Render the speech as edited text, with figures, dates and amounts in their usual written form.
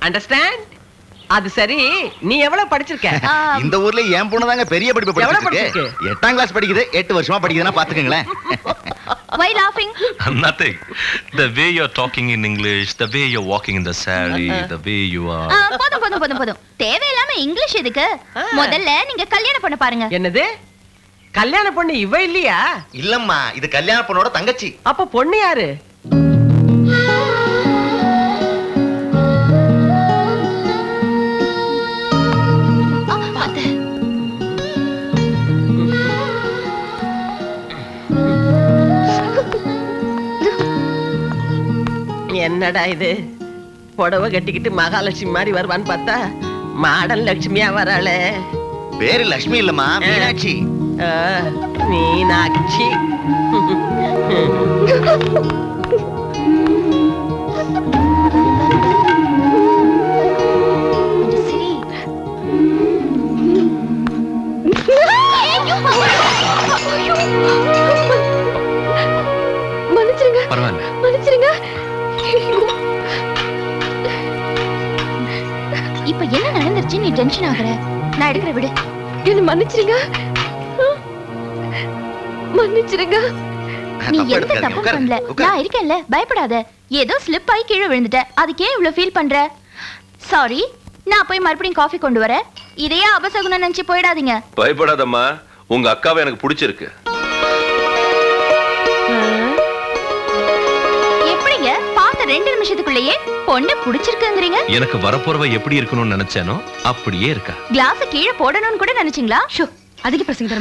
Understand? அது சரி, நீ எவ்வளவு படிச்சிருக்க? இந்த ஊர்ல என் பொண்ணு தாங்க பெரிய படிப்பு படிச்சிருக்கு. படிச்சிருக்கு? 8ஆம் கிளாஸ் படிக்குது. 8 வருஷமா படிக்குதுன்னா பாத்துக்கங்களேன். Why laughing? Nothing. The way you're talking in English, the way you're walking in the saree, the way you are. போதும். தேவையில்லாம இங்கிலீஷ் எதுக்கு? முதல்ல நீங்க கல்யாணம் பண்ண பாருங்க. என்னது? கல்யாண பொண்ணு இவ இல்லையா? இல்லம்மா, இது கல்யாண பொண்ணோட தங்கச்சி. அப்ப பொண்ணு யாரு? என்னடா இது? புடவை கட்டிக்கிட்டு மகாலட்சுமி மாதிரி வருவான்னு பார்த்தா மாடல் லட்சுமியா வராளே. பேரு லட்சுமி இல்லம்மா, மீனாட்சி. மீனாட்சி. பரவாயில்ல. இப்ப என்ன நடந்துருச்சு? நீ டென்ஷன் ஆகுற. நான் எடுக்கிற விடு. என்ன மன்னிச்சிருங்க. நீ எந்த தப்பும் பண்ணல. நான் இருக்கேன்ல, பயப்படாத. ஏதோ ஸ்லிப் ஆகி கீழே விழுந்துட்ட. அதுக்கே இவ்வளவு ஃபீல் பண்ற? சாரி. நான் போய் மறுபடியும் காஃபி கொண்டு வரேன். இதையே அபசகுணம் நினைச்சு போயிடாதீங்க. பயப்படாதம்மா, உங்க அக்காவை எனக்கு பிடிச்சிருக்கு. எப்படிங்க பார்த்த 2 நிமிஷத்துக்குள்ளேயே பொண்ணு பிடிச்சிருக்குங்கறீங்க? எனக்கு வரப்போறவ எப்படி இருக்கணும்னு நினைச்சேனோ அப்படியே இருக்கா. கிளாஸ் கீழே போடணும்னு கூட நினைச்சீங்களா? அதிக பிரசங்க